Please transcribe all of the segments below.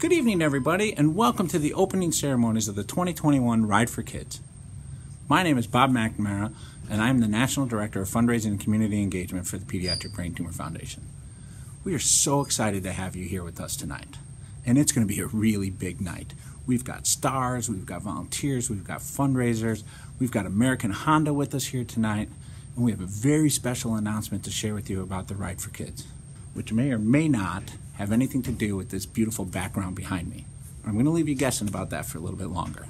Good evening, everybody, and welcome to the opening ceremonies of the 2021 Ride for Kids. My name is Bob McNamara, and I'm the National Director of Fundraising and Community Engagement for the Pediatric Brain Tumor Foundation. We are so excited to have you here with us tonight, and it's going to be a really big night. We've got stars, we've got volunteers, we've got fundraisers, we've got American Honda with us here tonight, and we have a very special announcement to share with you about the Ride for Kids, which may or may not have anything to do with this beautiful background behind me. I'm going to leave you guessing about that for a little bit longer.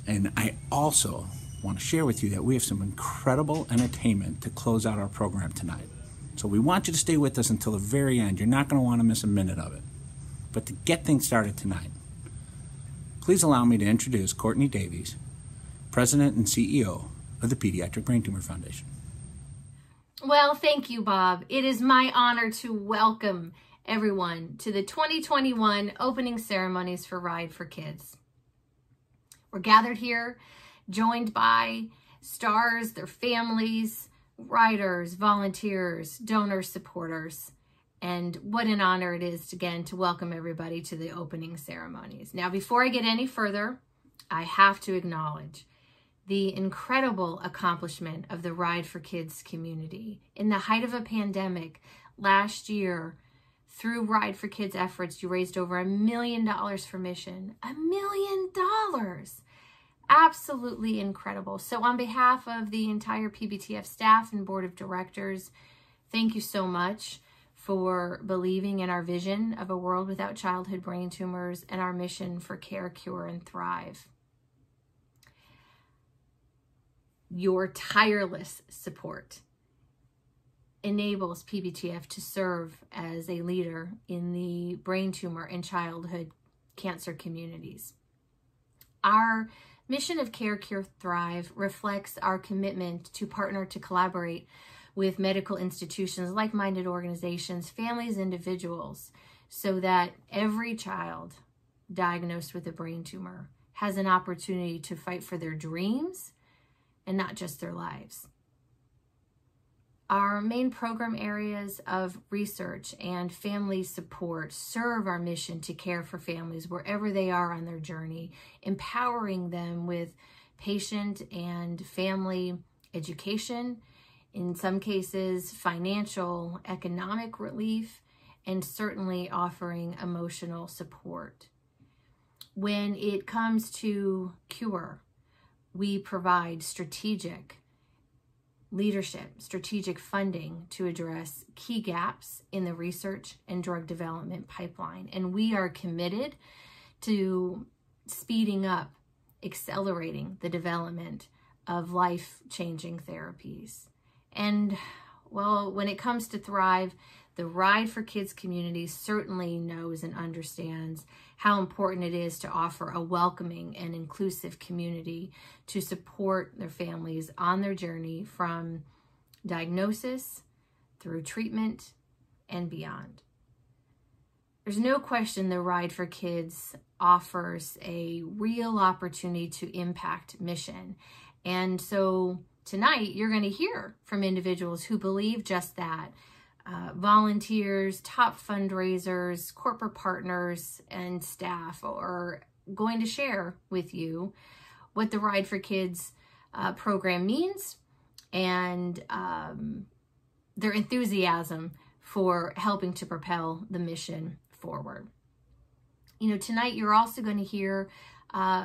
And I also want to share with you that we have some incredible entertainment to close out our program tonight. So we want you to stay with us until the very end. You're not going to want to miss a minute of it. But to get things started tonight, please allow me to introduce Courtney Davies, President and CEO of the Pediatric Brain Tumor Foundation. Well, thank you, Bob. It is my honor to welcome everyone to the 2021 opening ceremonies for Ride for Kids. We're gathered here, joined by stars, their families, riders, volunteers, donors, supporters, and what an honor it is again to welcome everybody to the opening ceremonies. Now, before I get any further, I have to acknowledge the incredible accomplishment of the Ride for Kids community. In the height of a pandemic last year, through Ride for Kids efforts, you raised over $1 million for mission. $1 million! Absolutely incredible. So on behalf of the entire PBTF staff and board of directors, thank you so much for believing in our vision of a world without childhood brain tumors and our mission for care, cure, and thrive. Your tireless support enables PBTF to serve as a leader in the brain tumor and childhood cancer communities. Our mission of Care, Cure, Thrive reflects our commitment to partner to collaborate with medical institutions, like-minded organizations, families, individuals, so that every child diagnosed with a brain tumor has an opportunity to fight for their dreams and not just their lives. Our main program areas of research and family support serve our mission to care for families wherever they are on their journey, empowering them with patient and family education, in some cases financial, economic relief, and certainly offering emotional support. When it comes to cure, we provide strategic leadership, strategic funding to address key gaps in the research and drug development pipeline. And we are committed to speeding up, accelerating the development of life-changing therapies. And well, when it comes to Thrive, the Ride for Kids community certainly knows and understands how important it is to offer a welcoming and inclusive community to support their families on their journey from diagnosis through treatment and beyond. There's no question the Ride for Kids offers a real opportunity to impact mission. And so tonight you're going to hear from individuals who believe just that. Volunteers, top fundraisers, corporate partners, and staff are going to share with you what the Ride for Kids program means and their enthusiasm for helping to propel the mission forward. You know, tonight you're also going to hear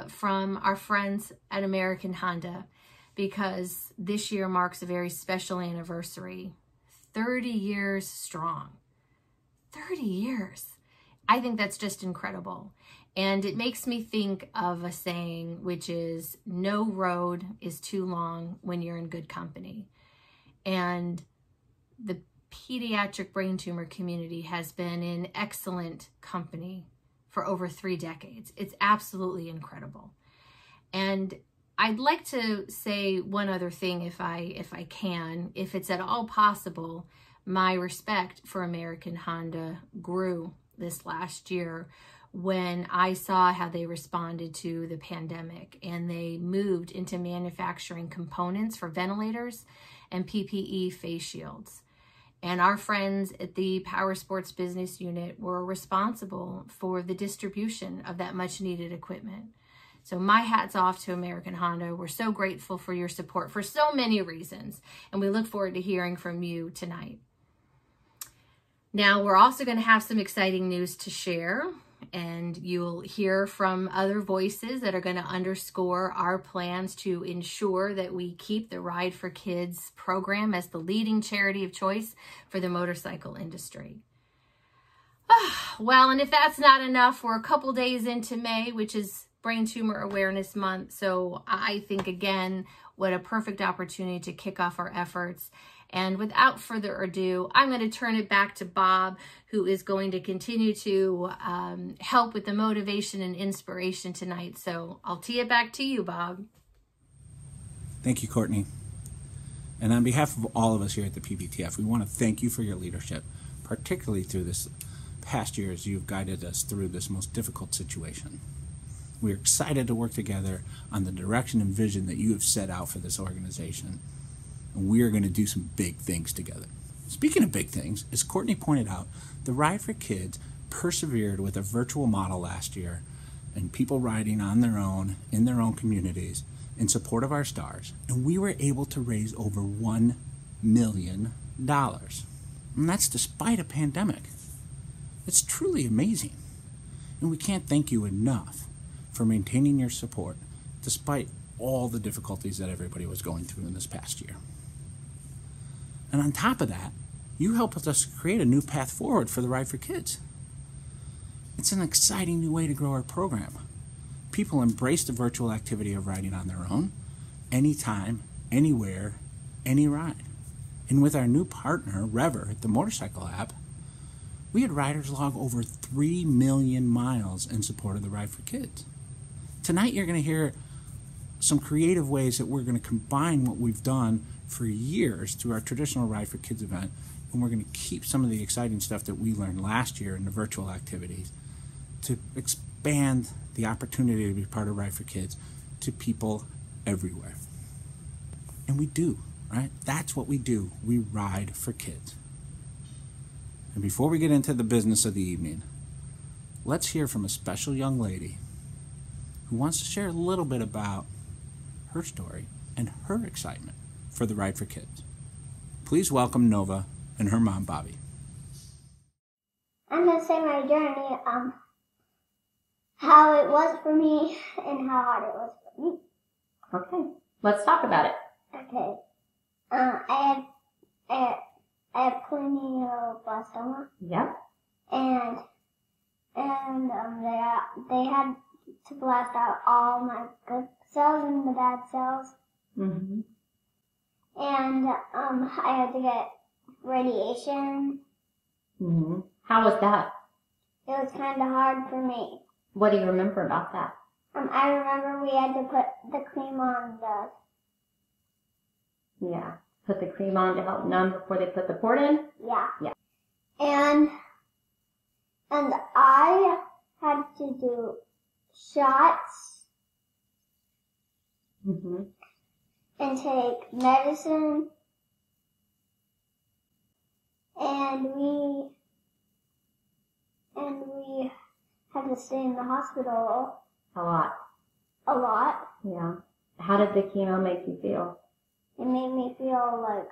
from our friends at American Honda, because this year marks a very special anniversary. 30 years strong. 30 years. I think that's just incredible. And it makes me think of a saying, which is, no road is too long when you're in good company. And the pediatric brain tumor community has been in excellent company for over 3 decades. It's absolutely incredible. And I'd like to say one other thing if I can. If it's at all possible, my respect for American Honda grew this last year when I saw how they responded to the pandemic, and they moved into manufacturing components for ventilators and PPE face shields. And our friends at the Power Sports Business Unit were responsible for the distribution of that much needed equipment. So my hat's off to American Honda. We're so grateful for your support for so many reasons, and we look forward to hearing from you tonight. Now, we're also going to have some exciting news to share, and you'll hear from other voices that are going to underscore our plans to ensure that we keep the Ride for Kids program as the leading charity of choice for the motorcycle industry. Well, and if that's not enough, we're a couple days into May, which is Brain Tumor Awareness Month. So I think, again, what a perfect opportunity to kick off our efforts. And without further ado, I'm going to turn it back to Bob, who is going to continue to help with the motivation and inspiration tonight. So I'll tee it back to you, Bob. Thank you, Courtney. And on behalf of all of us here at the PBTF, we want to thank you for your leadership, particularly through this past year as you've guided us through this most difficult situation. We're excited to work together on the direction and vision that you have set out for this organization. And we are going to do some big things together. Speaking of big things, as Courtney pointed out, the Ride for Kids persevered with a virtual model last year and people riding on their own, in their own communities, in support of our stars. And we were able to raise over $1 million. And that's despite a pandemic. It's truly amazing. And we can't thank you enough for maintaining your support despite all the difficulties that everybody was going through in this past year. And on top of that, you helped us create a new path forward for the Ride for Kids. It's an exciting new way to grow our program. People embrace the virtual activity of riding on their own, anytime, anywhere, any ride. And with our new partner, Rever, the motorcycle app, we had riders log over 3 million miles in support of the Ride for Kids. Tonight you're going to hear some creative ways that we're going to combine what we've done for years through our traditional Ride for Kids event, and we're going to keep some of the exciting stuff that we learned last year in the virtual activities to expand the opportunity to be part of Ride for Kids to people everywhere. And we do, right? That's what we do. We ride for kids. And before we get into the business of the evening, let's hear from a special young lady who wants to share a little bit about her story and her excitement for the Ride for Kids. Please welcome Nova and her mom, Bobby. I'm going to say my journey, how it was for me and how hard it was for me. Okay, let's talk about it. Okay. I had cranioblastoma. Yep. And they had to blast out all my good cells and the bad cells. Mm-hmm. And I had to get radiation. Mm-hmm. How was that? It was kind of hard for me. What do you remember about that? I remember we had to put the cream on Yeah. Put the cream on to help numb before they put the port in? Yeah. Yeah. And I had to do shots. Mm-hmm. And take medicine. And we had to stay in the hospital A lot. a lot. Yeah. How did the chemo make you feel? It made me feel like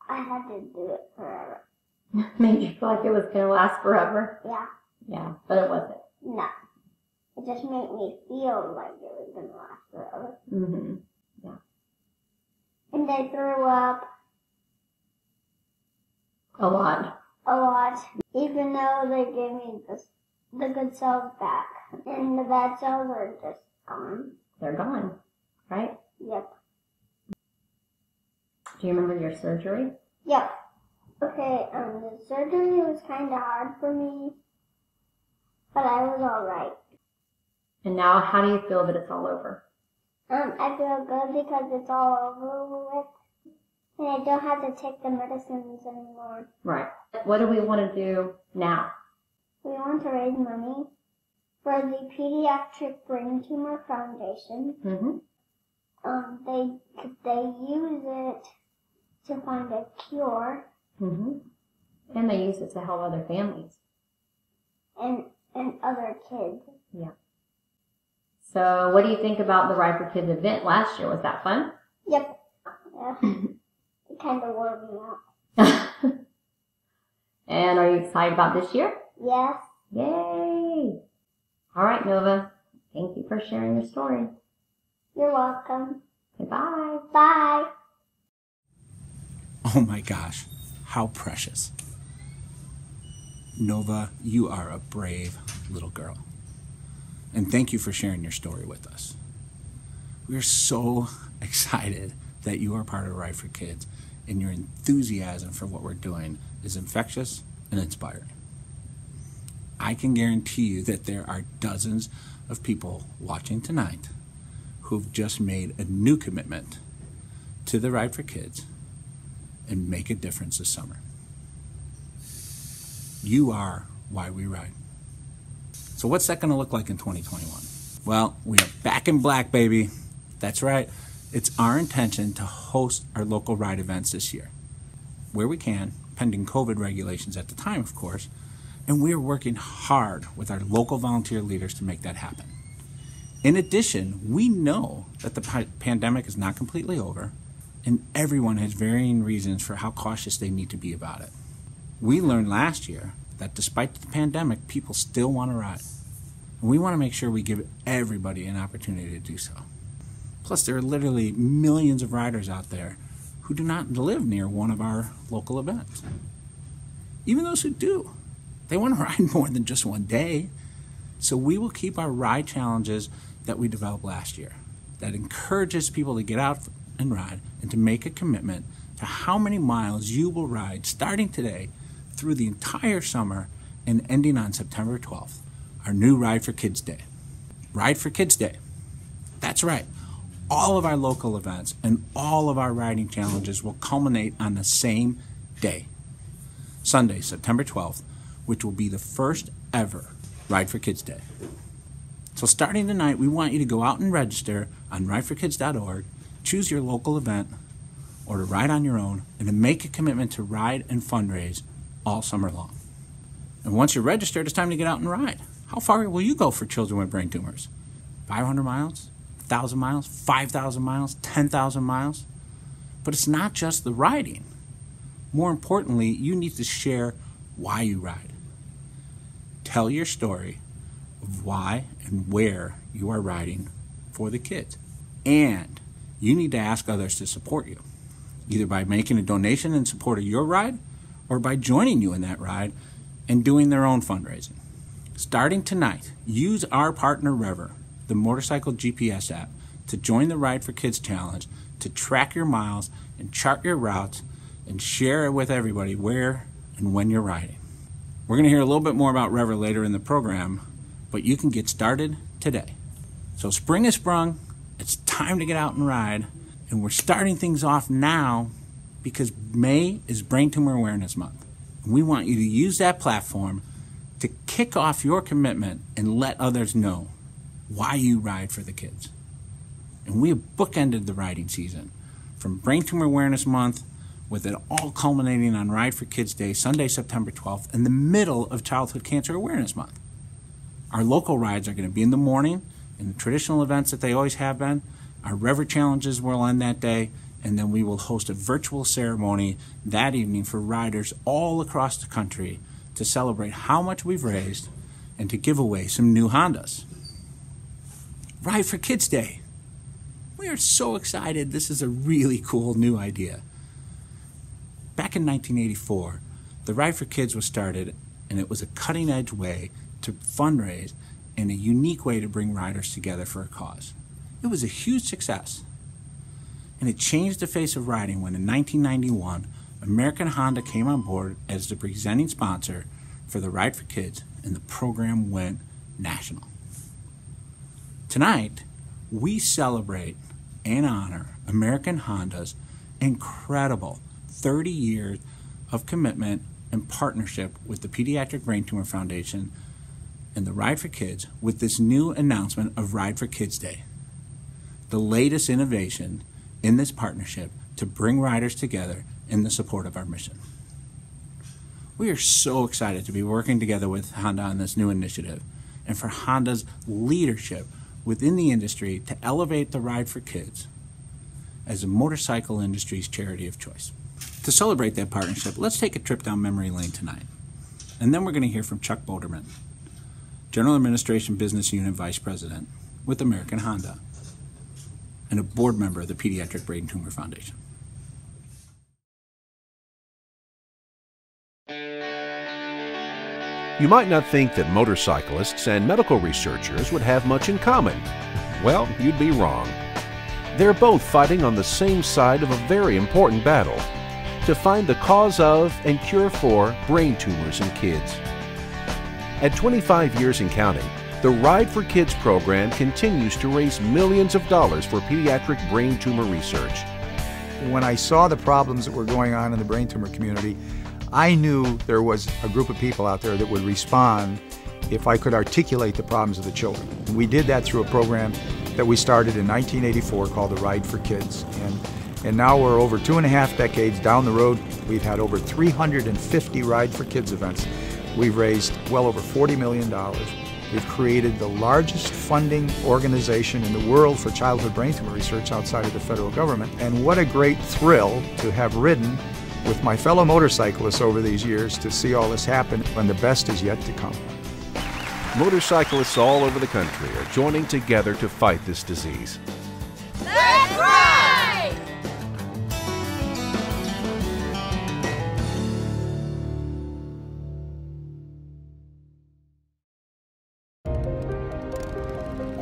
I had to do it forever. Made you feel like it was going to last forever? Yeah. Yeah, but it wasn't. No. It just made me feel like it was going to last forever. Mm-hmm. Yeah. And I threw up A lot. a lot, even though they gave me the good cells back. And the bad cells are just gone. They're gone, right? Yep. Do you remember your surgery? Yep. Okay, the surgery was kind of hard for me, but I was alright. And now, how do you feel that it's all over? I feel good because it's all over with, and I don't have to take the medicines anymore. Right. What do we want to do now? We want to raise money for the Pediatric Brain Tumor Foundation. Mm-hmm. They use it to find a cure. Mm-hmm. And they use it to help other families. And other kids. Yeah. So what do you think about the Ride for Kids event last year? Was that fun? Yep. Yeah. It kind of wore me out. And are you excited about this year? Yes. Yay! All right, Nova. Thank you for sharing your story. You're welcome. Goodbye. Bye. Oh my gosh, how precious. Nova, you are a brave little girl. And thank you for sharing your story with us. We're so excited that you are part of Ride for Kids, and your enthusiasm for what we're doing is infectious and inspiring. I can guarantee you that there are dozens of people watching tonight who've just made a new commitment to the Ride for Kids and make a difference this summer. You are why we ride. So what's that going to look like in 2021? Well, we are back in black, baby. That's right. It's our intention to host our local ride events this year, where we can, pending COVID regulations at the time, of course, and we are working hard with our local volunteer leaders to make that happen. In addition, we know that the pandemic is not completely over, and everyone has varying reasons for how cautious they need to be about it. We learned last year that despite the pandemic, people still want to ride. And we want to make sure we give everybody an opportunity to do so. Plus, there are literally millions of riders out there who do not live near one of our local events. Even those who do, they want to ride more than just one day. So we will keep our ride challenges that we developed last year that encourages people to get out and ride and to make a commitment to how many miles you will ride starting today through the entire summer and ending on September 12th, our new Ride for Kids Day. Ride for Kids Day. That's right. All of our local events and all of our riding challenges will culminate on the same day, Sunday, September 12th, which will be the first ever Ride for Kids Day. So starting tonight, we want you to go out and register on rideforkids.org, choose your local event, or to ride on your own, and to make a commitment to ride and fundraise all summer long. And once you're registered, it's time to get out and ride. How far will you go for children with brain tumors? 500 miles? 1,000 miles? 5,000 miles? 10,000 miles? But it's not just the riding. More importantly, you need to share why you ride. Tell your story of why and where you are riding for the kids. And you need to ask others to support you, either by making a donation in support of your ride or by joining you in that ride and doing their own fundraising. Starting tonight, use our partner Rever, the motorcycle GPS app, to join the Ride for Kids Challenge, to track your miles and chart your routes and share it with everybody where and when you're riding. We're going to hear a little bit more about Rever later in the program, but you can get started today. So spring is sprung, it's time to get out and ride, and we're starting things off now because May is Brain Tumor Awareness Month. And we want you to use that platform to kick off your commitment and let others know why you ride for the kids. And we have bookended the riding season from Brain Tumor Awareness Month, with it all culminating on Ride for Kids Day, Sunday, September 12th, in the middle of Childhood Cancer Awareness Month. Our local rides are going to be in the morning, in the traditional events that they always have been. Our Rever challenges will end that day, and then we will host a virtual ceremony that evening for riders all across the country to celebrate how much we've raised and to give away some new Hondas. Ride for Kids Day. We are so excited. This is a really cool new idea. Back in 1984, the Ride for Kids was started, and it was a cutting-edge way to fundraise and a unique way to bring riders together for a cause. It was a huge success, and it changed the face of riding when in 1991, American Honda came on board as the presenting sponsor for the Ride for Kids, and the program went national. Tonight, we celebrate and honor American Honda's incredible 30 years of commitment and partnership with the Pediatric Brain Tumor Foundation and the Ride for Kids with this new announcement of Ride for Kids Day, the latest innovation in this partnership to bring riders together in the support of our mission. We are so excited to be working together with Honda on this new initiative and for Honda's leadership within the industry to elevate the Ride for Kids as the motorcycle industry's charity of choice. To celebrate that partnership, let's take a trip down memory lane tonight. And then we're going to hear from Chuck Boderman, General Administration Business Unit Vice President with American Honda and a board member of the Pediatric Brain Tumor Foundation. You might not think that motorcyclists and medical researchers would have much in common. Well, you'd be wrong. They're both fighting on the same side of a very important battle to find the cause of and cure for brain tumors in kids. At 25 years and counting, the Ride for Kids program continues to raise millions of dollars for pediatric brain tumor research. When I saw the problems that were going on in the brain tumor community, I knew there was a group of people out there that would respond if I could articulate the problems of the children. We did that through a program that we started in 1984 called the Ride for Kids. And now we're over 2.5 decades down the road. We've had over 350 Ride for Kids events. We've raised well over $40 million. We've created the largest funding organization in the world for childhood brain tumor research outside of the federal government. And what a great thrill to have ridden with my fellow motorcyclists over these years to see all this happen, and the best is yet to come. Motorcyclists all over the country are joining together to fight this disease. Let's ride!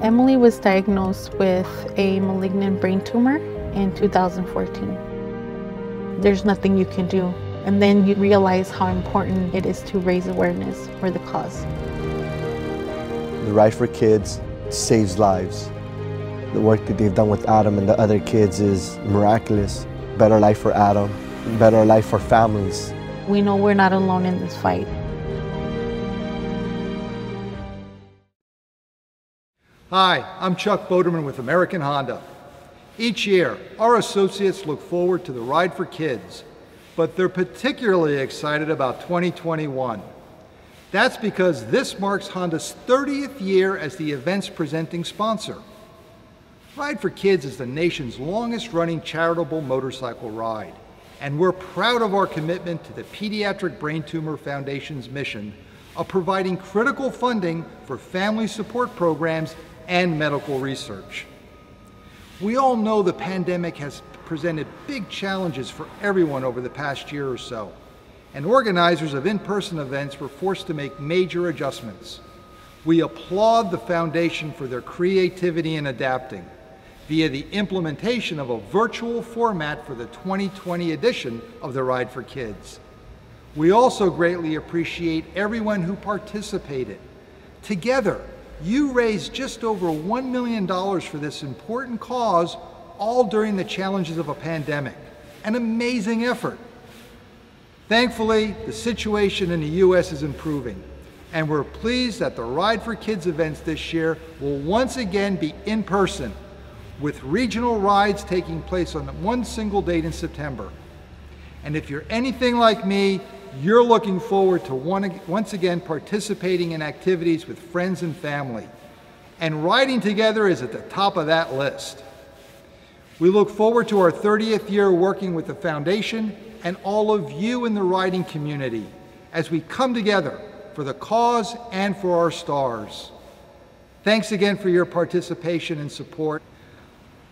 Emily was diagnosed with a malignant brain tumor in 2014. There's nothing you can do. And then you realize how important it is to raise awareness for the cause. The Ride for Kids saves lives. The work that they've done with Adam and the other kids is miraculous. Better life for Adam, better life for families. We know we're not alone in this fight. Hi, I'm Chuck Boderman with American Honda. Each year, our associates look forward to the Ride for Kids, but they're particularly excited about 2021. That's because this marks Honda's 30th year as the event's presenting sponsor. Ride for Kids is the nation's longest-running charitable motorcycle ride, and we're proud of our commitment to the Pediatric Brain Tumor Foundation's mission of providing critical funding for family support programs and medical research. We all know the pandemic has presented big challenges for everyone over the past year or so, and organizers of in-person events were forced to make major adjustments. We applaud the Foundation for their creativity in adapting via the implementation of a virtual format for the 2020 edition of the Ride for Kids. We also greatly appreciate everyone who participated. Together, you raised just over $1 million for this important cause, all during the challenges of a pandemic. An amazing effort. Thankfully, the situation in the U.S. is improving, and we're pleased that the Ride for Kids events this year will once again be in person, with regional rides taking place on one single date in September. And if you're anything like me, you're looking forward to once again participating in activities with friends and family. And riding together is at the top of that list. We look forward to our 30th year working with the Foundation and all of you in the riding community as we come together for the cause and for our stars. Thanks again for your participation and support.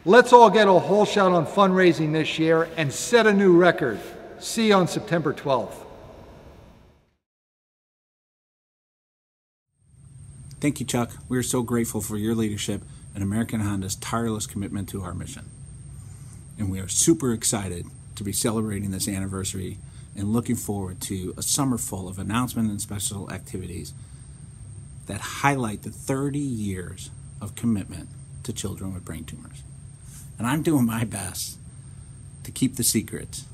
Let's all get a whole shot on fundraising this year and set a new record. See you on September 12th. Thank you, Chuck. We are so grateful for your leadership and American Honda's tireless commitment to our mission. And we are super excited to be celebrating this anniversary and looking forward to a summer full of announcements and special activities that highlight the 30 years of commitment to children with brain tumors. And I'm doing my best to keep the secrets,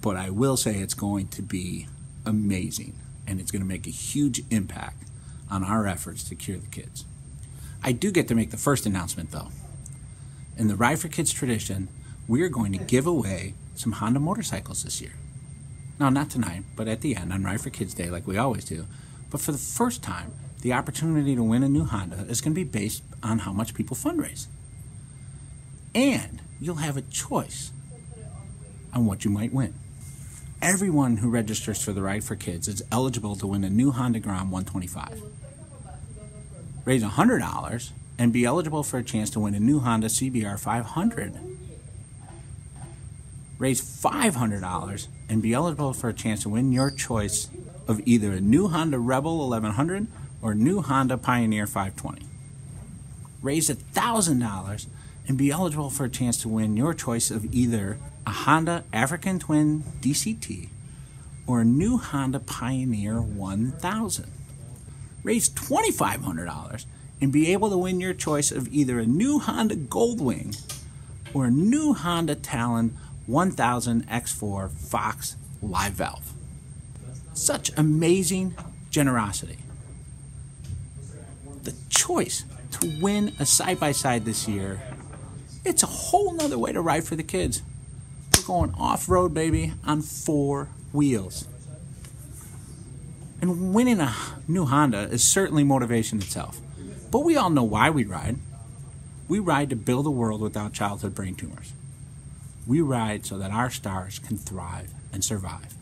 but I will say it's going to be amazing, and it's going to make a huge impact on our efforts to cure the kids. I do get to make the first announcement, though. In the Ride for Kids tradition, we are going to give away some Honda motorcycles this year. Now, not tonight, but at the end on Ride for Kids Day like we always do. But for the first time, the opportunity to win a new Honda is going to be based on how much people fundraise. And you'll have a choice on what you might win. Everyone who registers for the Ride for Kids is eligible to win a new Honda Grom 125. Raise $100 and be eligible for a chance to win a new Honda CBR 500. Raise $500 and be eligible for a chance to win your choice of either a new Honda Rebel 1100 or a new Honda Pioneer 520. Raise $1,000 and be eligible for a chance to win your choice of either a Honda African Twin DCT or a new Honda Pioneer 1000. Raise $2,500 and be able to win your choice of either a new Honda Goldwing or a new Honda Talon 1000 X4 Fox Live Valve. Such amazing generosity. The choice to win a side-by-side this year, it's a whole nother way to ride for the kids. We're going off-road, baby, on 4 wheels. And winning a new Honda is certainly motivation itself. But we all know why we ride. We ride to build a world without childhood brain tumors. We ride so that our stars can thrive and survive.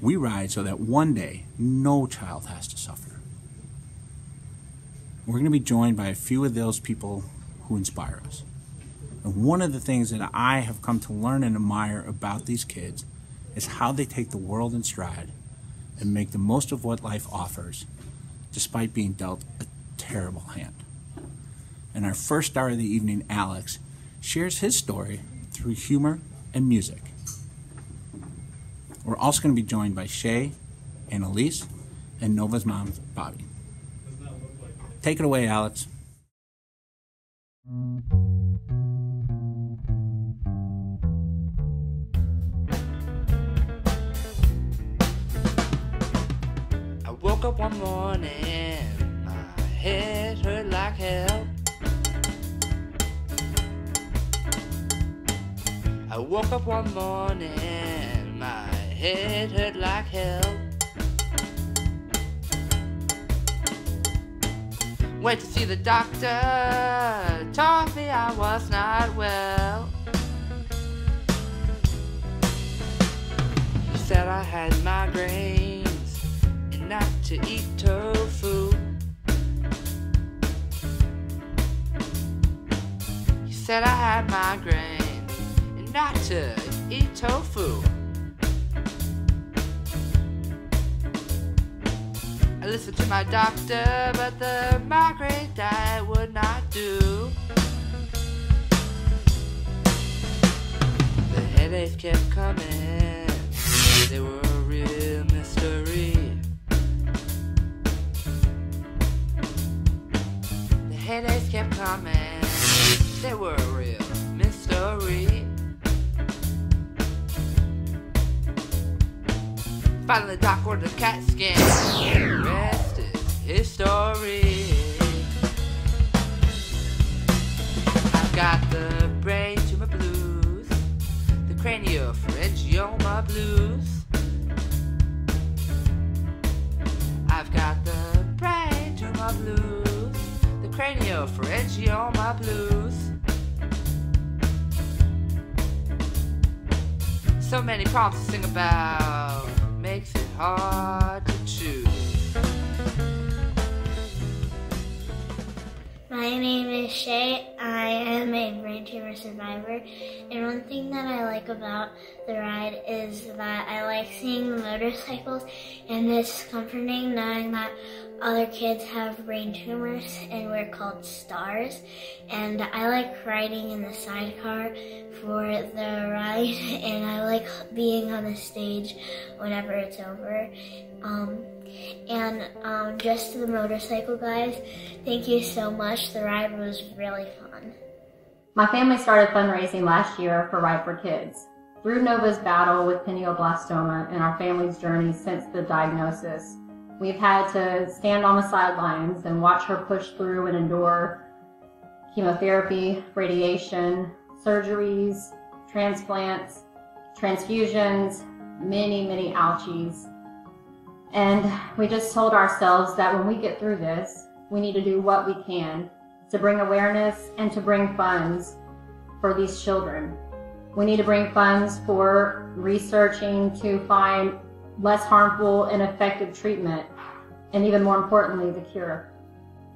We ride so that one day no child has to suffer. We're going to be joined by a few of those people who inspire us. And one of the things that I have come to learn and admire about these kids is how they take the world in stride and make the most of what life offers, despite being dealt a terrible hand. And our first star of the evening, Alex, shares his story through humor and music. We're also going to be joined by Shay, Annalise, and Nova's mom, Bobby. Take it away, Alex. I woke up one morning, my head hurt like hell. I woke up one morning, my head hurt like hell. Went to see the doctor, told me I was not well. He said I had migraines and not to eat tofu. He said I had migraines and not to eat tofu. I listened to my doctor, but the migraine diet would not do. The headaches kept coming, they were a real mystery. The headaches kept coming, they were a real mystery. Finally, the doc ordered a CAT scan. The rest is history. I've got the brain tumor blues, the craniopharyngioma blues. I've got the brain tumor blues, the craniopharyngioma blues. So many problems to sing about, makes it hard to choose. My name is Shay. I am a brain tumor survivor, and one thing that I like about the ride is that I like seeing the motorcycles, and it's comforting knowing that other kids have brain tumors and we're called stars. And I like riding in the sidecar for the ride, and I like being on the stage whenever it's over. Just to the motorcycle guys, thank you so much. The ride was really fun. My family started fundraising last year for Ride for Kids. Through Nova's battle with pineoblastoma and our family's journey since the diagnosis, we've had to stand on the sidelines and watch her push through and endure chemotherapy, radiation, surgeries, transplants, transfusions, many ouchies. And we just told ourselves that when we get through this, we need to do what we can to bring awareness and to bring funds for these children. We need to bring funds for researching to find less harmful and effective treatment, and even more importantly, the cure.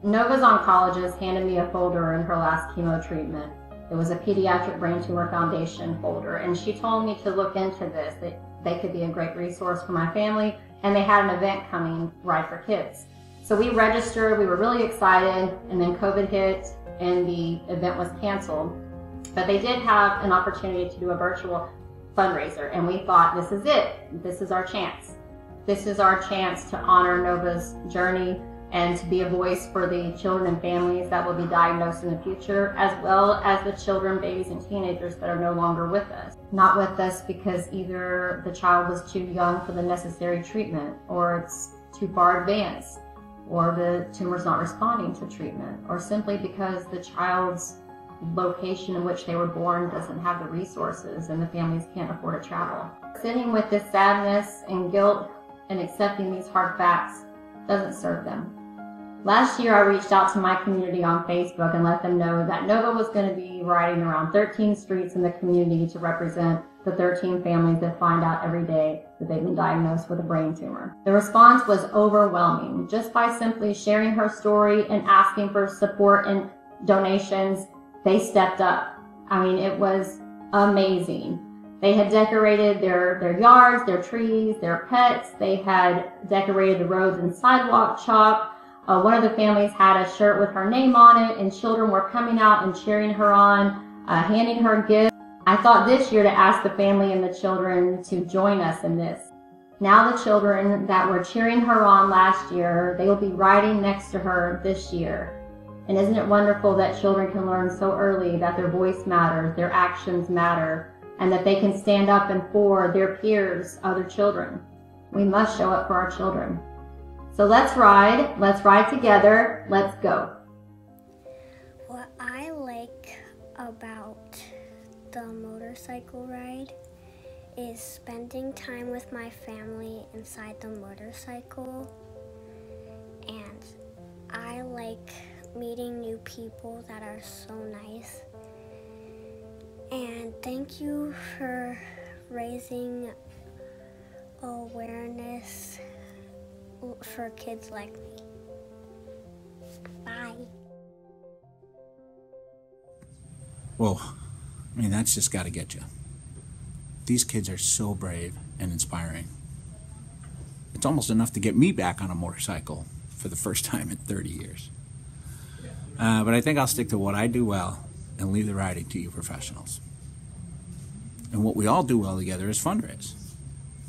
Nova's oncologist handed me a folder in her last chemo treatment. It was a Pediatric Brain Tumor Foundation folder, and she told me to look into this, that they could be a great resource for my family, and they had an event coming, Ride for Kids. So we registered, we were really excited, and then COVID hit and the event was canceled. But they did have an opportunity to do a virtual fundraiser, and we thought, this is it. This is our chance. This is our chance to honor Nova's journey and to be a voice for the children and families that will be diagnosed in the future, as well as the children, babies, and teenagers that are no longer with us. Not with us because either the child was too young for the necessary treatment, or it's too far advanced, or the tumor's not responding to treatment, or simply because the child's location in which they were born doesn't have the resources and the families can't afford to travel. Sitting with this sadness and guilt and accepting these hard facts doesn't serve them. Last year, I reached out to my community on Facebook and let them know that Nova was going to be riding around 13 streets in the community to represent the 13 families that find out every day that they've been diagnosed with a brain tumor. The response was overwhelming. Just by simply sharing her story and asking for support and donations, they stepped up. I mean, it was amazing. They had decorated their yards, their trees, their pets. They had decorated the roads and sidewalk chalk. One of the families had a shirt with her name on it, and children were coming out and cheering her on, handing her gifts. I thought this year to ask the family and the children to join us in this. Now the children that were cheering her on last year, they will be riding next to her this year. And isn't it wonderful that children can learn so early that their voice matters, their actions matter, and that they can stand up and for their peers, other children. We must show up for our children. So let's ride together, let's go. What I like about the motorcycle ride is spending time with my family inside the motorcycle, and I like meeting new people that are so nice. And thank you for raising awareness for kids like me. Bye. Well, I mean, that's just got to get you. These kids are so brave and inspiring. It's almost enough to get me back on a motorcycle for the first time in 30 years. But I think I'll stick to what I do well and leave the riding to you professionals. And what we all do well together is fundraise.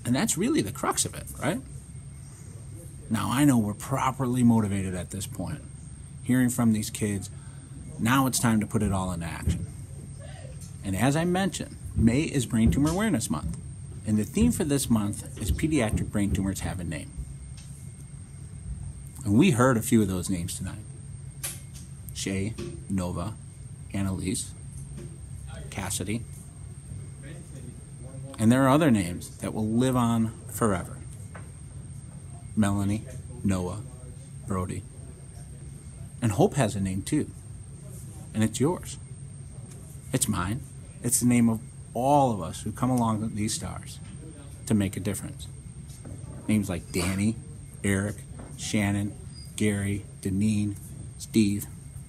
And that's really the crux of it, right? Now, I know we're properly motivated at this point. Hearing from these kids, now it's time to put it all into action. And as I mentioned, May is Brain Tumor Awareness Month. And the theme for this month is Pediatric Brain Tumors Have a Name. And we heard a few of those names tonight. Shay, Nova, Annalise, Cassidy. And there are other names that will live on forever. Melanie, Noah, Brody. And Hope has a name too. And it's yours. It's mine. It's the name of all of us who come along with these stars to make a difference. Names like Danny, Eric, Shannon, Gary, Deneen, Steve,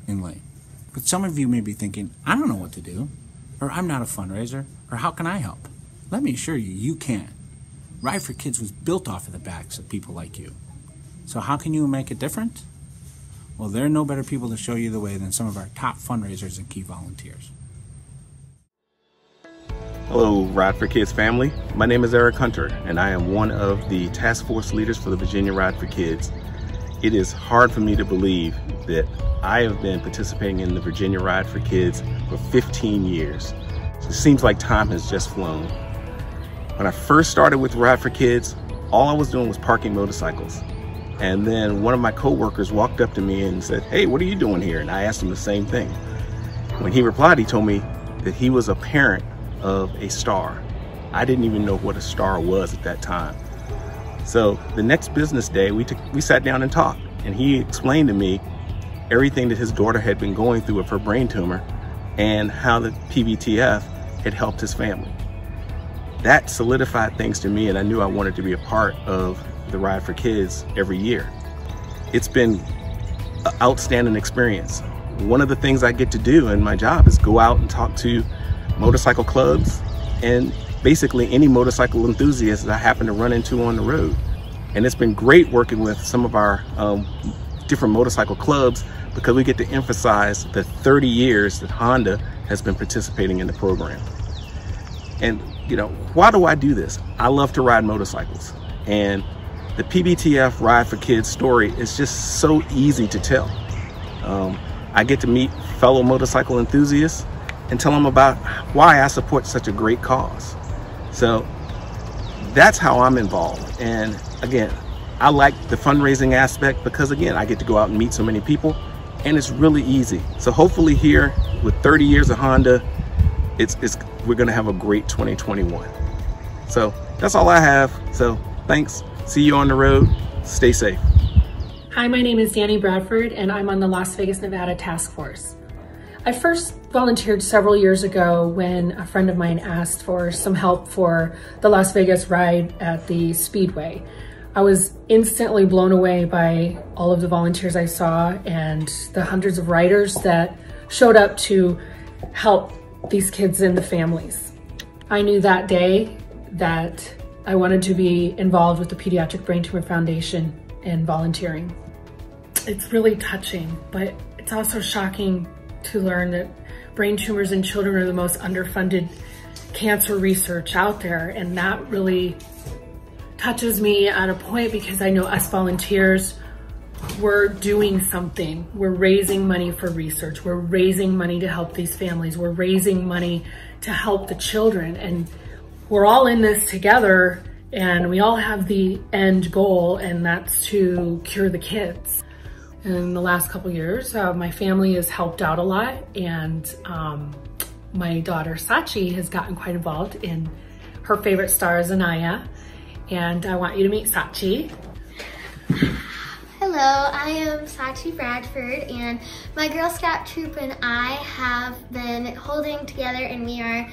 and Elaine. But some of you may be thinking, I don't know what to do, or I'm not a fundraiser, or how can I help? Let me assure you, you can. Ride for Kids was built off of the backs of people like you. So how can you make a difference? Well, there are no better people to show you the way than some of our top fundraisers and key volunteers. Hello, Ride for Kids family. My name is Eric Hunter, and I am one of the task force leaders for the Virginia Ride for Kids. It is hard for me to believe that I have been participating in the Virginia Ride for Kids for 15 years. It seems like time has just flown. When I first started with Ride for Kids, all I was doing was parking motorcycles. And then one of my coworkers walked up to me and said, "Hey, what are you doing here?" And I asked him the same thing. When he replied, he told me that he was a parent of a star. I didn't even know what a star was at that time. So the next business day, we sat down and talked, and he explained to me everything that his daughter had been going through with her brain tumor and how the PBTF had helped his family. That solidified things to me, and I knew I wanted to be a part of the Ride for Kids every year. It's been an outstanding experience. One of the things I get to do in my job is go out and talk to motorcycle clubs and basically any motorcycle enthusiasts that I happen to run into on the road. And it's been great working with some of our different motorcycle clubs because we get to emphasize the 30 years that Honda has been participating in the program. And you know, why do I do this? I love to ride motorcycles, and the PBTF Ride for Kids story is just so easy to tell. I get to meet fellow motorcycle enthusiasts and tell them about why I support such a great cause. So that's how I'm involved. And again, I like the fundraising aspect because again, I get to go out and meet so many people, and it's really easy. So hopefully here with 30 years of Honda, we're gonna have a great 2021. So that's all I have. So thanks, see you on the road, stay safe. Hi, my name is Danny Bradford, and I'm on the Las Vegas, Nevada Task Force. I first volunteered several years ago when a friend of mine asked for some help for the Las Vegas ride at the Speedway. I was instantly blown away by all of the volunteers I saw and the hundreds of riders that showed up to help these kids and the families. I knew that day that I wanted to be involved with the Pediatric Brain Tumor Foundation and volunteering. It's really touching, but it's also shocking to learn that brain tumors in children are the most underfunded cancer research out there, and that really touches me at a point because I know us volunteers, we're doing something. We're raising money for research. We're raising money to help these families. We're raising money to help the children. And we're all in this together, and we all have the end goal, and that's to cure the kids. In the last couple of years, my family has helped out a lot, and my daughter Sachi has gotten quite involved in her favorite star is Anaya. And I want you to meet Sachi. Hello, I am Sachi Bradford, and my Girl Scout troop and I have been holding together, and we are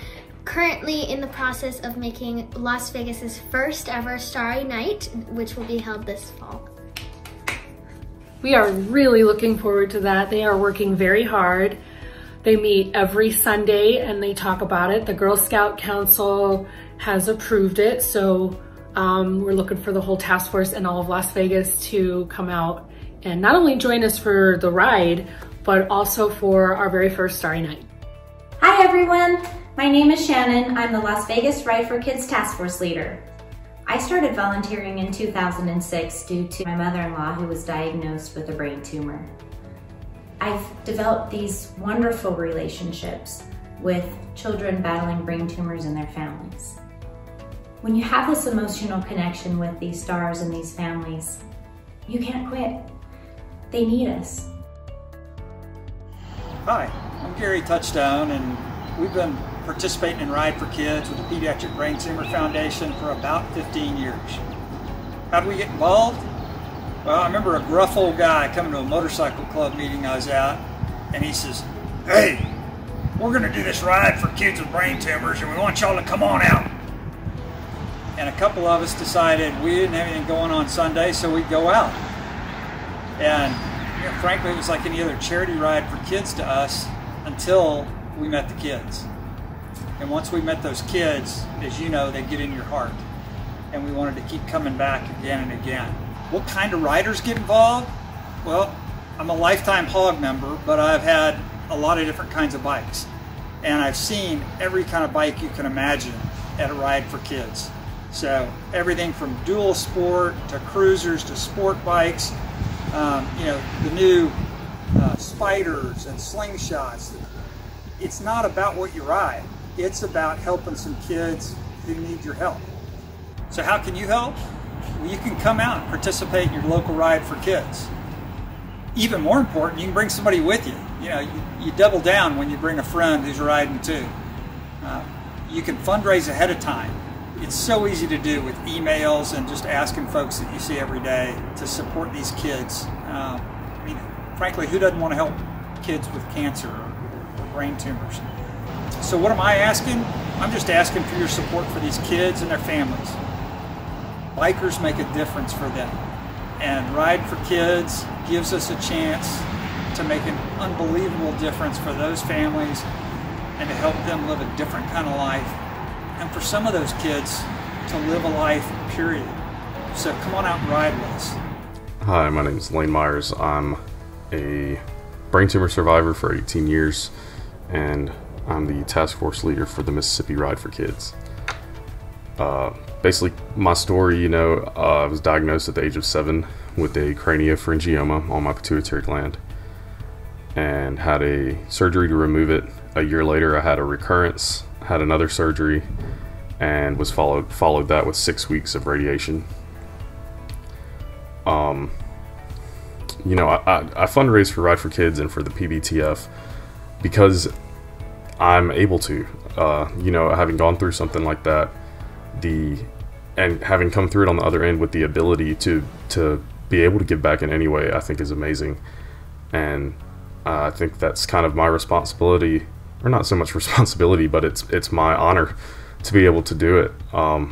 currently in the process of making Las Vegas's first ever Starry Night, which will be held this fall. We are really looking forward to that. They are working very hard. They meet every Sunday and they talk about it. The Girl Scout Council has approved it, so we're looking for the whole task force and all of Las Vegas to come out and not only join us for the ride, but also for our very first Starry Night. Hi everyone, my name is Shannon. I'm the Las Vegas Ride for Kids Task Force leader. I started volunteering in 2006 due to my mother-in-law who was diagnosed with a brain tumor. I've developed these wonderful relationships with children battling brain tumors and their families. When you have this emotional connection with these stars and these families, you can't quit. They need us. Hi, I'm Gary Touchstone, and we've been participating in Ride for Kids with the Pediatric Brain Tumor Foundation for about 15 years. How did we get involved? Well, I remember a gruff old guy coming to a motorcycle club meeting I was at, and he says, "Hey, we're gonna do this Ride for Kids with brain tumors, and we want y'all to come on out." And a couple of us decided we didn't have anything going on Sunday, so we'd go out. And you know, frankly, it was like any other charity ride for kids to us until we met the kids. And once we met those kids, as you know, they get in your heart. And we wanted to keep coming back again and again. What kind of riders get involved? Well, I'm a lifetime hog member, but I've had a lot of different kinds of bikes. And I've seen every kind of bike you can imagine at a Ride for Kids. So everything from dual sport to cruisers to sport bikes, you know, the new spiders and slingshots. It's not about what you ride. It's about helping some kids who need your help. So how can you help? Well, you can come out and participate in your local Ride for Kids. Even more important, you can bring somebody with you. You know, you double down when you bring a friend who's riding too. You can fundraise ahead of time. It's so easy to do with emails and just asking folks that you see every day to support these kids. I mean, frankly, who doesn't want to help kids with cancer or brain tumors? So what am I asking? I'm just asking for your support for these kids and their families. Bikers make a difference for them. And Ride for Kids gives us a chance to make an unbelievable difference for those families and to help them live a different kind of life. And for some of those kids to live a life, period. So come on out and ride with us. Hi, my name is Elaine Myers. I'm a brain tumor survivor for 18 years, and I'm the task force leader for the Mississippi Ride for Kids. Basically, my story, I was diagnosed at the age of 7 with a craniopharyngioma on my pituitary gland and had a surgery to remove it. A year later, I had a recurrence, had another surgery, and was followed that with 6 weeks of radiation. I fundraise for Ride for Kids and for the PBTF because I'm able to, having gone through something like that, and having come through it on the other end with the ability to be able to give back in any way, I think is amazing. And I think that's kind of my responsibility, or not so much responsibility, but it's my honor to be able to do it. I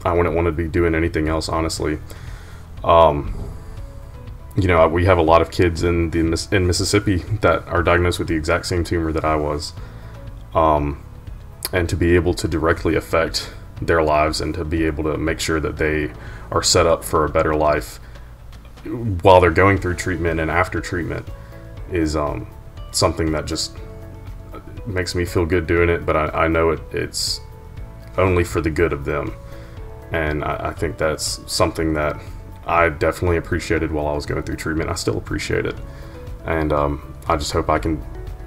wouldn't want to be doing anything else, honestly. We have a lot of kids in Mississippi that are diagnosed with the exact same tumor that I was. And to be able to directly affect their lives and to be able to make sure that they are set up for a better life while they're going through treatment and after treatment is something that just makes me feel good doing it, but I know it's only for the good of them. And I think that's something that I definitely appreciated while I was going through treatment. I still appreciate it. And I just hope I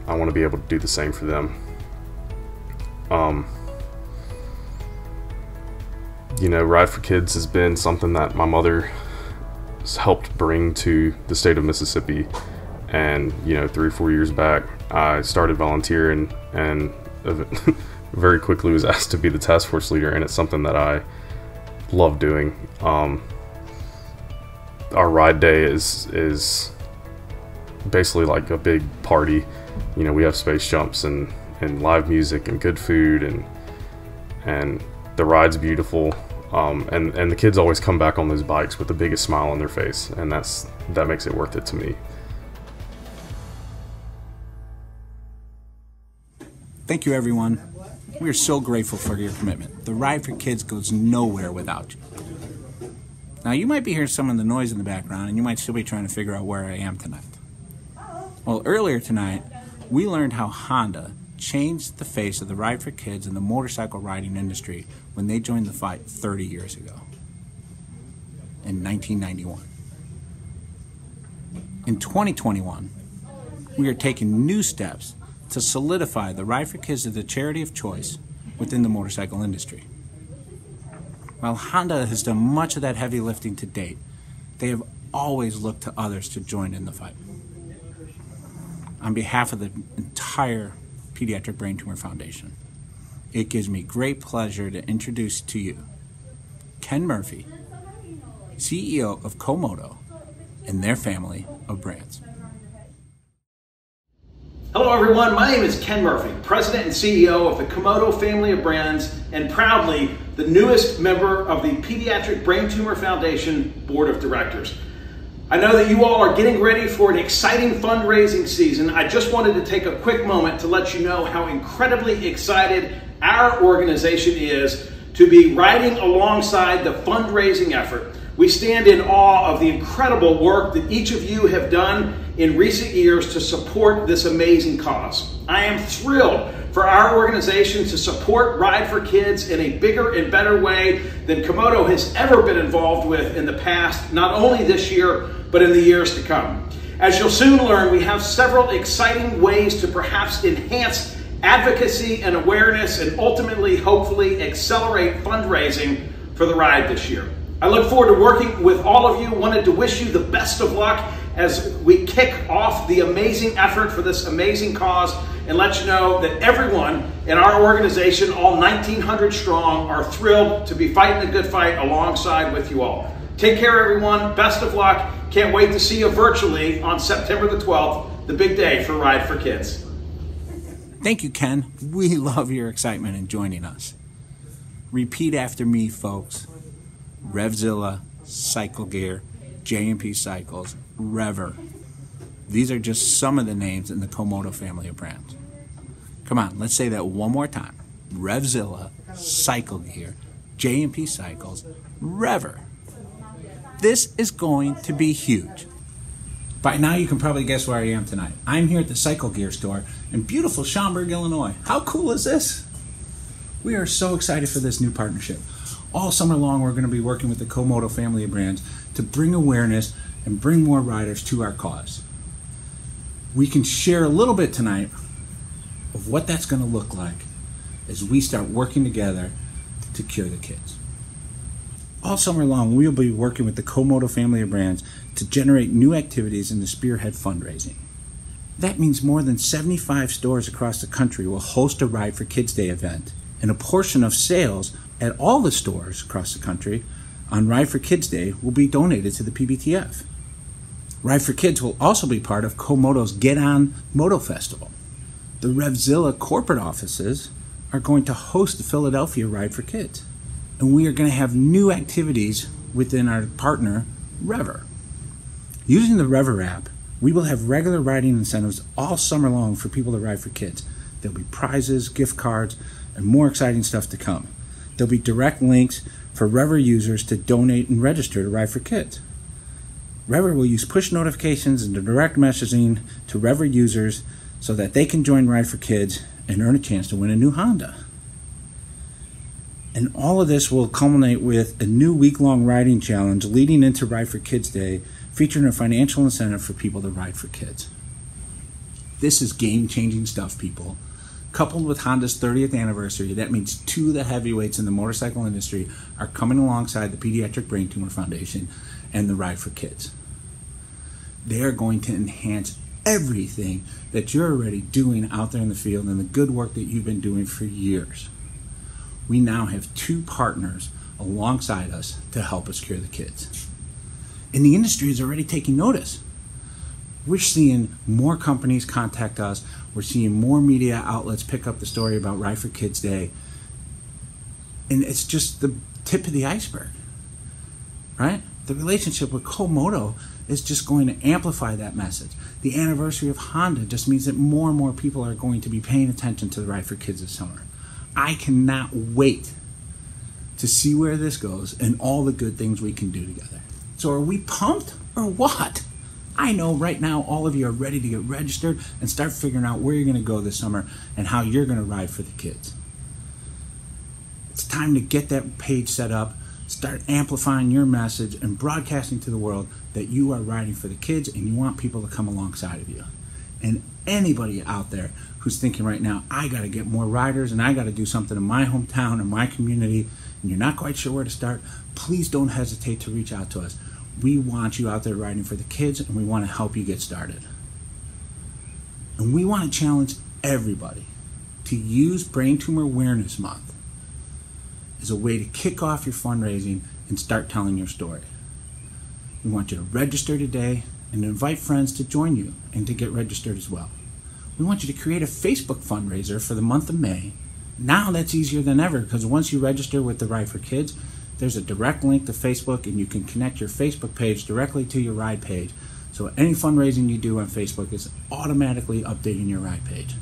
want to be able to do the same for them. Ride for Kids has been something that my mother has helped bring to the state of Mississippi. And, 3 or 4 years back, I started volunteering and very quickly was asked to be the task force leader, and it's something that I love doing. Our ride day is basically like a big party. We have space jumps and live music and good food, and the ride's beautiful. And the kids always come back on those bikes with the biggest smile on their face, and that makes it worth it to me. Thank you, everyone. We are so grateful for your commitment. The Ride for Kids goes nowhere without you. Now, you might be hearing some of the noise in the background, and you might still be trying to figure out where I am tonight. Well, earlier tonight, we learned how Honda changed the face of the Ride for Kids and the motorcycle riding industry when they joined the fight 30 years ago, in 1991. In 2021, we are taking new steps to solidify the Ride for Kids as the charity of choice within the motorcycle industry. While Honda has done much of that heavy lifting to date, they have always looked to others to join in the fight. On behalf of the entire Pediatric Brain Tumor Foundation, it gives me great pleasure to introduce to you Ken Murphy, CEO of Komodo, and their family of brands. Hello everyone, my name is Ken Murphy, President and CEO of the Komodo family of brands, and proudly the newest member of the Pediatric Brain Tumor Foundation Board of Directors. I know that you all are getting ready for an exciting fundraising season. I just wanted to take a quick moment to let you know how incredibly excited our organization is to be riding alongside the fundraising effort. We stand in awe of the incredible work that each of you have done in recent years to support this amazing cause. I am thrilled for our organization to support Ride for Kids in a bigger and better way than Komodo has ever been involved with in the past, not only this year, but in the years to come. As you'll soon learn, we have several exciting ways to perhaps enhance advocacy and awareness and ultimately, hopefully, accelerate fundraising for the ride this year. I look forward to working with all of you. Wanted to wish you the best of luck as we kick off the amazing effort for this amazing cause and let you know that everyone and our organization, all 1,900 strong, are thrilled to be fighting the good fight alongside with you all. Take care, everyone. Best of luck. Can't wait to see you virtually on September the 12th, the big day for Ride for Kids. Thank you, Ken. We love your excitement in joining us. Repeat after me, folks. Revzilla, Cycle Gear, J&P Cycles, Rever. These are just some of the names in the Komodo family of brands. Come on, let's say that one more time. Revzilla, Cycle Gear, J&P Cycles, Rever. This is going to be huge. By now you can probably guess where I am tonight. I'm here at the Cycle Gear store in beautiful Schaumburg, Illinois. How cool is this? We are so excited for this new partnership. All summer long we're going to be working with the Komodo family of brands to bring awareness and bring more riders to our cause. We can share a little bit tonight of what that's going to look like as we start working together to cure the kids. All summer long, we'll be working with the Komodo family of brands to generate new activities and to spearhead fundraising. That means more than 75 stores across the country will host a Ride for Kids Day event, and a portion of sales at all the stores across the country on Ride for Kids Day will be donated to the PBTF. Ride for Kids will also be part of Komodo's Get On Moto Festival. The Revzilla corporate offices are going to host the Philadelphia Ride for Kids. And we are going to have new activities within our partner, Rever. Using the Rever app, we will have regular riding incentives all summer long for people to ride for kids. There'll be prizes, gift cards, and more exciting stuff to come. There'll be direct links for Rever users to donate and register to Ride for Kids. Rever will use push notifications and direct messaging to Rever users so that they can join Ride for Kids and earn a chance to win a new Honda. And all of this will culminate with a new week-long riding challenge leading into Ride for Kids Day, featuring a financial incentive for people to ride for kids. This is game-changing stuff, people. Coupled with Honda's 30th anniversary, that means two of the heavyweights in the motorcycle industry are coming alongside the Pediatric Brain Tumor Foundation and the Ride for Kids. They are going to enhance everything that you're already doing out there in the field and the good work that you've been doing for years. We now have two partners alongside us to help us cure the kids. And the industry is already taking notice. We're seeing more companies contact us. We're seeing more media outlets pick up the story about Ride for Kids Day. And it's just the tip of the iceberg, right? The relationship with Komodo is just going to amplify that message. The anniversary of Honda just means that more and more people are going to be paying attention to the Ride for Kids this summer. I cannot wait to see where this goes and all the good things we can do together. So are we pumped or what? I know right now all of you are ready to get registered and start figuring out where you're going to go this summer and how you're going to ride for the kids. It's time to get that page set up, start amplifying your message and broadcasting to the world that you are riding for the kids and you want people to come alongside of you. And anybody out there who's thinking right now, I got to get more riders and I got to do something in my hometown and my community, and you're not quite sure where to start, please don't hesitate to reach out to us. We want you out there riding for the kids and we want to help you get started. And we want to challenge everybody to use Brain Tumor Awareness Month as a way to kick off your fundraising and start telling your story. We want you to register today and invite friends to join you and to get registered as well. We want you to create a Facebook fundraiser for the month of May. Now that's easier than ever because once you register with the Ride for Kids, there's a direct link to Facebook and you can connect your Facebook page directly to your ride page. So any fundraising you do on Facebook is automatically updating your ride page.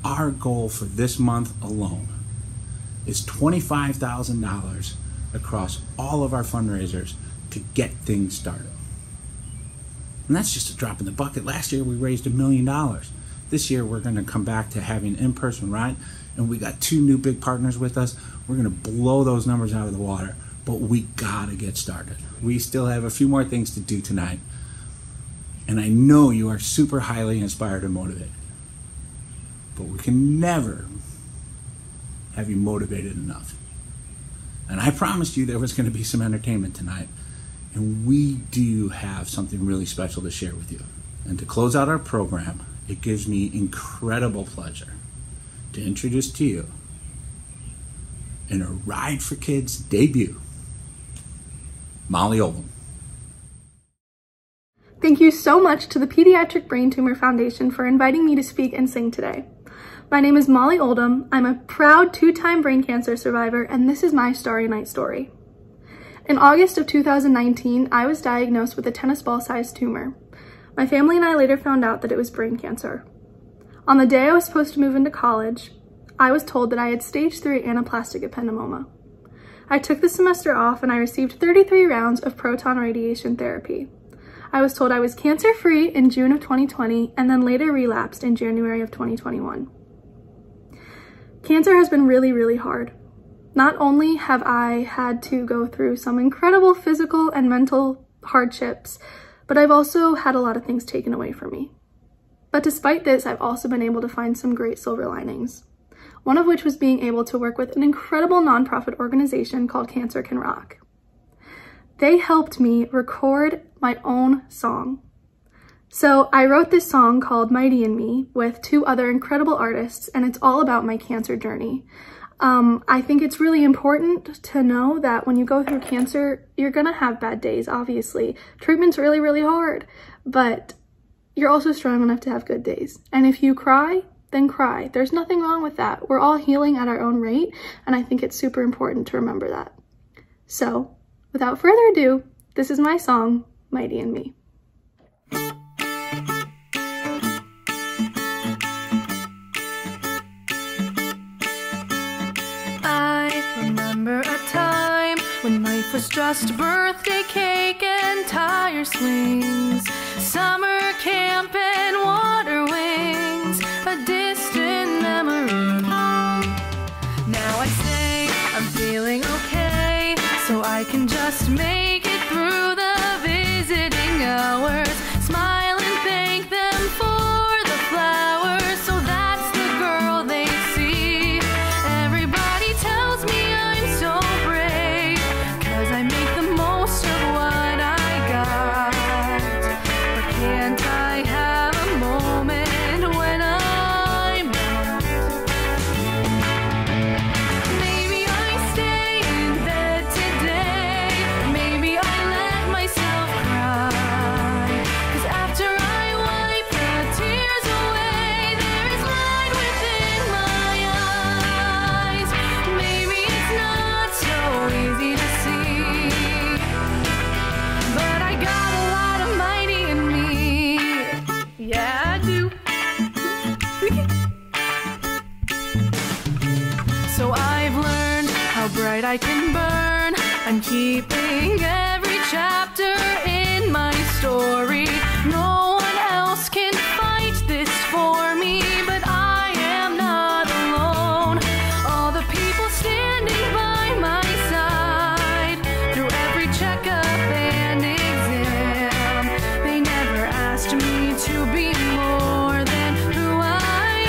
Our goal for this month alone is $25,000 across all of our fundraisers to get things started. And that's just a drop in the bucket. Last year we raised $1 million. This year we're going to come back to having in-person ride, and we got two new big partners with us. We're going to blow those numbers out of the water, but we got to get started. We still have a few more things to do tonight, and I know you are super highly inspired and motivated, but we can never have you motivated enough. And I promised you there was going to be some entertainment tonight, and we do have something really special to share with you. And to close out our program, it gives me incredible pleasure to introduce to you, in her Ride for Kids debut, Molly Oldham. Thank you so much to the Pediatric Brain Tumor Foundation for inviting me to speak and sing today. My name is Molly Oldham. I'm a proud 2-time brain cancer survivor, and this is my Starry Night story. In August of 2019, I was diagnosed with a tennis ball-sized tumor. My family and I later found out that it was brain cancer. On the day I was supposed to move into college, I was told that I had stage 3 anaplastic ependymoma. I took the semester off and I received 33 rounds of proton radiation therapy. I was told I was cancer-free in June of 2020 and then later relapsed in January of 2021. Cancer has been really, really hard. Not only have I had to go through some incredible physical and mental hardships, but I've also had a lot of things taken away from me. But despite this, I've also been able to find some great silver linings. One of which was being able to work with an incredible nonprofit organization called Cancer Can Rock. They helped me record my own song. So I wrote this song called Mighty in Me with 2 other incredible artists, and it's all about my cancer journey. I think it's really important to know that when you go through cancer, you're gonna have bad days, obviously. Treatment's really, really hard, but you're also strong enough to have good days. And if you cry, then cry. There's nothing wrong with that. We're all healing at our own rate, and I think it's super important to remember that. So, without further ado, this is my song, Mighty in Me. I remember a time when life was just birthday cake and tire swings, summer camp and water wings, a distant memory. Now I say I'm feeling okay, so I can just make it through the visiting hours, smile and thank them for the flowers, so that's the girl they see. Everybody tells me I'm so brave, 'cause I make the most of what I got. But can't I have a moment when I'm not? Maybe I stay in bed today, maybe I let myself cry, 'cause after I wipe the tears away, there is light within my eyes. Maybe it's not so easy to see, but I got a lot of mighty in me. Yeah, I do. So I've learned how bright I can burn. I'm keeping every chapter in my story. No one else can fight this for me, but I am not alone. All the people standing by my side through every checkup and exam, they never asked me to be more than who I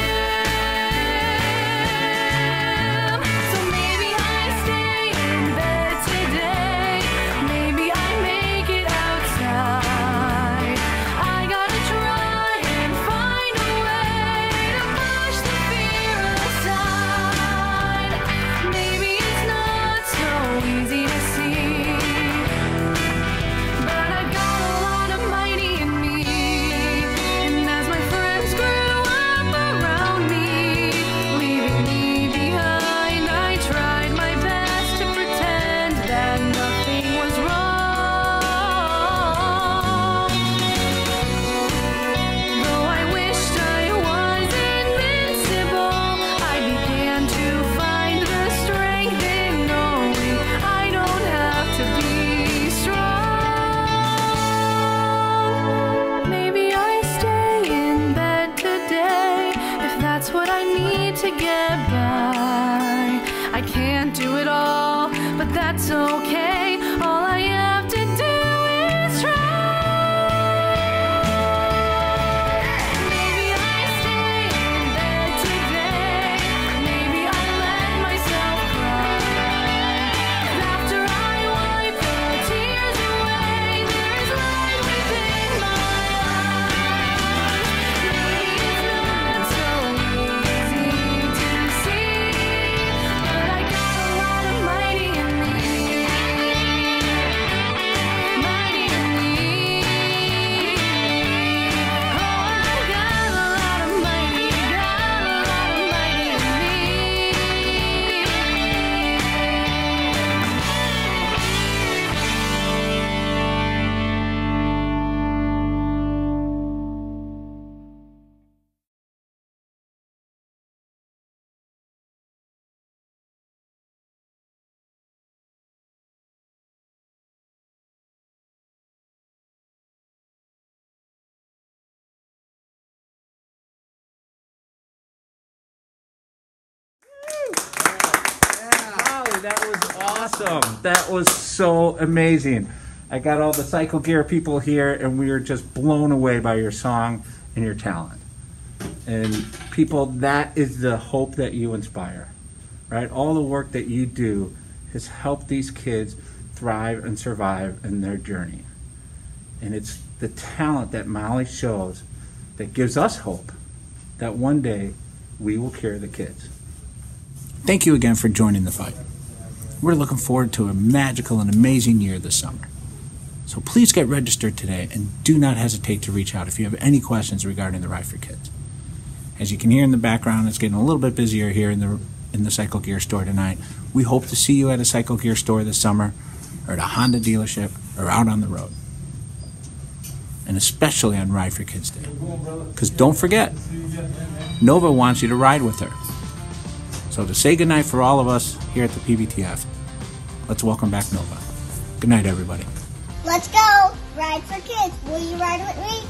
am. So maybe I stay in bed today, maybe I make it outside. that was awesome. That was so amazing. I got all the Cycle Gear people here, and we were just blown away by your song and your talent. And people, that is the hope that you inspire, right? All the work that you do has helped these kids thrive and survive in their journey. And it's the talent that Molly shows that gives us hope that one day we will cure the kids. Thank you again for joining the fight. We're looking forward to a magical and amazing year this summer. So please get registered today and do not hesitate to reach out if you have any questions regarding the Ride for Kids. As you can hear in the background, it's getting a little bit busier here in the Cycle Gear store tonight. We hope to see you at a Cycle Gear store this summer, or at a Honda dealership, or out on the road. And especially on Ride for Kids Day. Because don't forget, Nova wants you to ride with her. So to say goodnight for all of us here at the PBTF, let's welcome back Nova. Good night, everybody. Let's go! Ride for Kids. Will you ride with me?